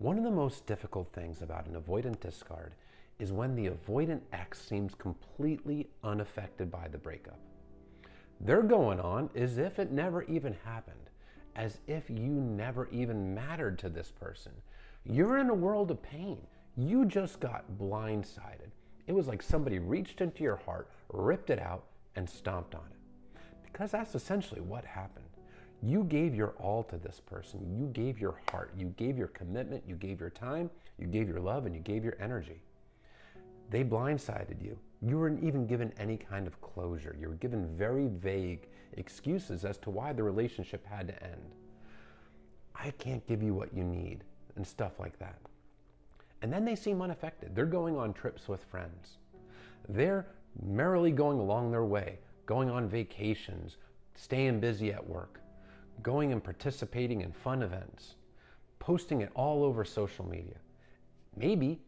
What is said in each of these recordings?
One of the most difficult things about an avoidant discard is when the avoidant X seems completely unaffected by the breakup. They're going on as if it never even happened, as if you never even mattered to this person. You're in a world of pain. You just got blindsided. It was like somebody reached into your heart, ripped it out, and stomped on it. Because that's essentially what happened. You gave your all to this person. You gave your heart. You gave your commitment. You gave your time. You gave your love, and you gave your energy. They blindsided you. You weren't even given any kind of closure. You were given very vague excuses as to why the relationship had to end. I can't give you what you need, and stuff like that. And then they seem unaffected. They're going on trips with friends. They're merrily going along their way, going on vacations, staying busy at work, going and participating in fun events, posting it all over social media. Maybe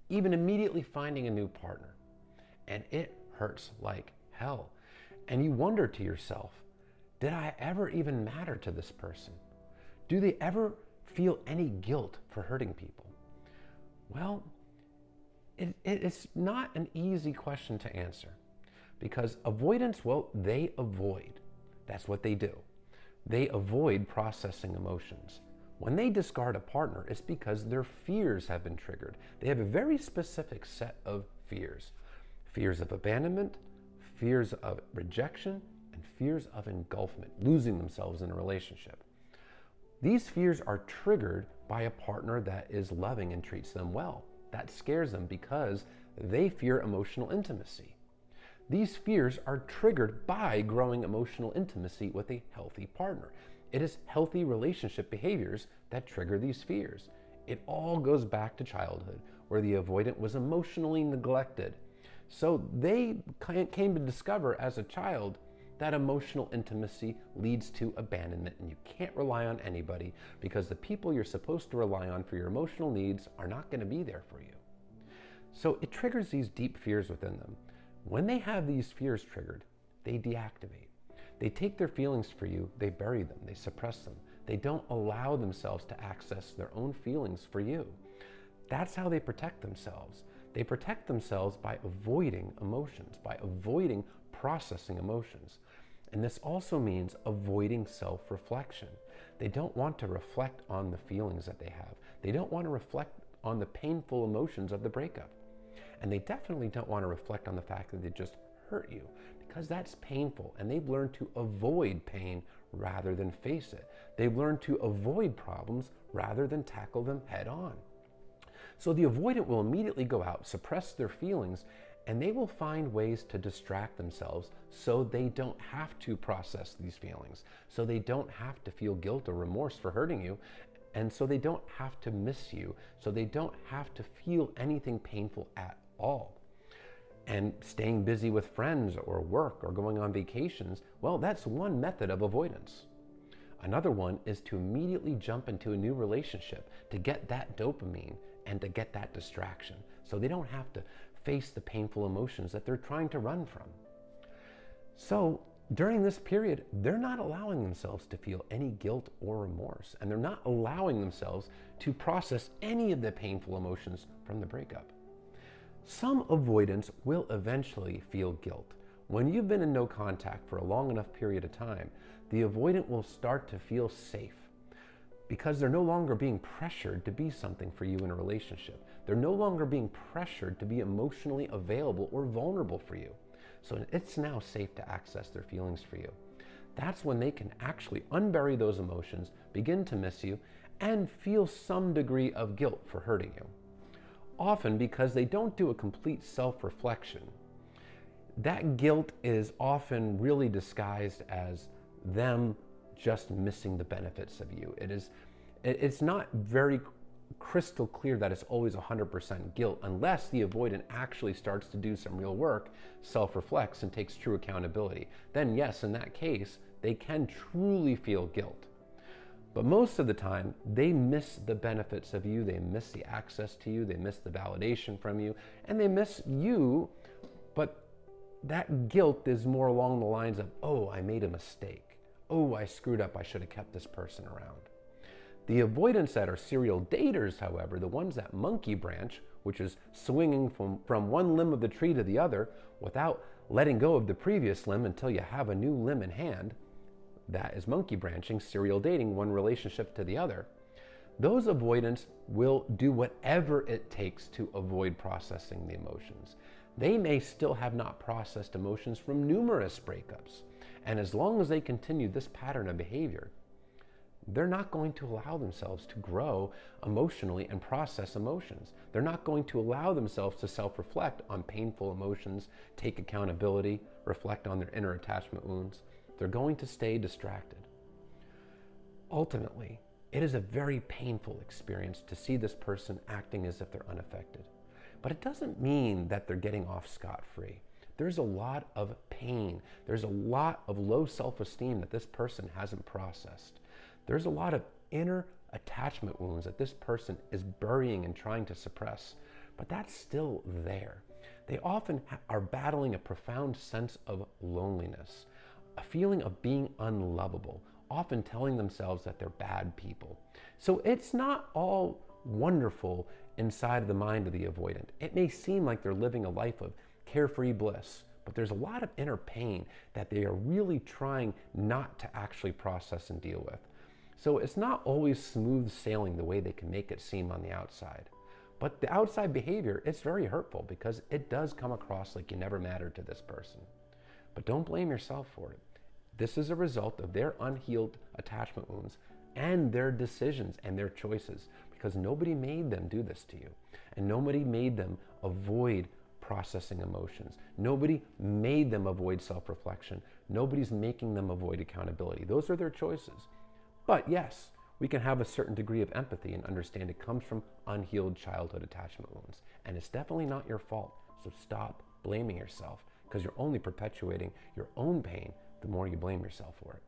even immediately finding a new partner. And it hurts like hell. And you wonder to yourself, did I ever even matter to this person? Do they ever feel any guilt for hurting people? Well, it's not an easy question to answer, because avoidance, well, they avoid. That's what they do. They avoid processing emotions. When they discard a partner, it's because their fears have been triggered. They have a very specific set of fears. Fears of abandonment, fears of rejection, and fears of engulfment, losing themselves in a relationship. These fears are triggered by a partner that is loving and treats them well. That scares them because they fear emotional intimacy. These fears are triggered by growing emotional intimacy with a healthy partner. It is healthy relationship behaviors that trigger these fears. It all goes back to childhood, where the avoidant was emotionally neglected. So they came to discover as a child that emotional intimacy leads to abandonment, and you can't rely on anybody because the people you're supposed to rely on for your emotional needs are not going to be there for you. So it triggers these deep fears within them. When they have these fears triggered, they deactivate. They take their feelings for you, they bury them, they suppress them. They don't allow themselves to access their own feelings for you. That's how they protect themselves. They protect themselves by avoiding emotions, by avoiding processing emotions. And this also means avoiding self-reflection. They don't want to reflect on the feelings that they have. They don't want to reflect on the painful emotions of the breakup. And they definitely don't want to reflect on the fact that they just hurt you, because that's painful, and they've learned to avoid pain rather than face it. They've learned to avoid problems rather than tackle them head on. So the avoidant will immediately go out, suppress their feelings, and they will find ways to distract themselves so they don't have to process these feelings, so they don't have to feel guilt or remorse for hurting you, and so they don't have to miss you, so they don't have to feel anything painful at all. And staying busy with friends or work or going on vacations, well, that's one method of avoidance. Another one is to immediately jump into a new relationship to get that dopamine and to get that distraction, so they don't have to face the painful emotions that they're trying to run from. So during this period, they're not allowing themselves to feel any guilt or remorse, and they're not allowing themselves to process any of the painful emotions from the breakup. Some avoidants will eventually feel guilt. When you've been in no contact for a long enough period of time, the avoidant will start to feel safe because they're no longer being pressured to be something for you in a relationship. They're no longer being pressured to be emotionally available or vulnerable for you. So it's now safe to access their feelings for you. That's when they can actually unbury those emotions, begin to miss you, and feel some degree of guilt for hurting you. Often because they don't do a complete self-reflection. That guilt is often really disguised as them just missing the benefits of you. It's not very crystal clear that it's always 100% guilt unless the avoidant actually starts to do some real work, self-reflects, and takes true accountability. Then yes, in that case, they can truly feel guilt. But most of the time, they miss the benefits of you, they miss the access to you, they miss the validation from you, and they miss you, but that guilt is more along the lines of, oh, I made a mistake. Oh, I screwed up, I should have kept this person around. The avoidants that are serial daters, however, the ones that monkey branch, which is swinging from one limb of the tree to the other without letting go of the previous limb until you have a new limb in hand, that is monkey branching, serial dating, one relationship to the other. Those avoidants will do whatever it takes to avoid processing the emotions. They may still have not processed emotions from numerous breakups. And as long as they continue this pattern of behavior, they're not going to allow themselves to grow emotionally and process emotions. They're not going to allow themselves to self-reflect on painful emotions, take accountability, reflect on their inner attachment wounds. They're going to stay distracted. Ultimately, it is a very painful experience to see this person acting as if they're unaffected. But it doesn't mean that they're getting off scot-free. There's a lot of pain. There's a lot of low self-esteem that this person hasn't processed. There's a lot of inner attachment wounds that this person is burying and trying to suppress, but that's still there. They often are battling a profound sense of loneliness, a feeling of being unlovable, often telling themselves that they're bad people. So it's not all wonderful inside of the mind of the avoidant. It may seem like they're living a life of carefree bliss, but there's a lot of inner pain that they are really trying not to actually process and deal with. So it's not always smooth sailing the way they can make it seem on the outside. But the outside behavior, it's very hurtful because it does come across like you never mattered to this person. But don't blame yourself for it. This is a result of their unhealed attachment wounds and their decisions and their choices, because nobody made them do this to you. And nobody made them avoid processing emotions. Nobody made them avoid self-reflection. Nobody's making them avoid accountability. Those are their choices. But yes, we can have a certain degree of empathy and understand it comes from unhealed childhood attachment wounds. And it's definitely not your fault. So stop blaming yourself, because you're only perpetuating your own pain the more you blame yourself for it.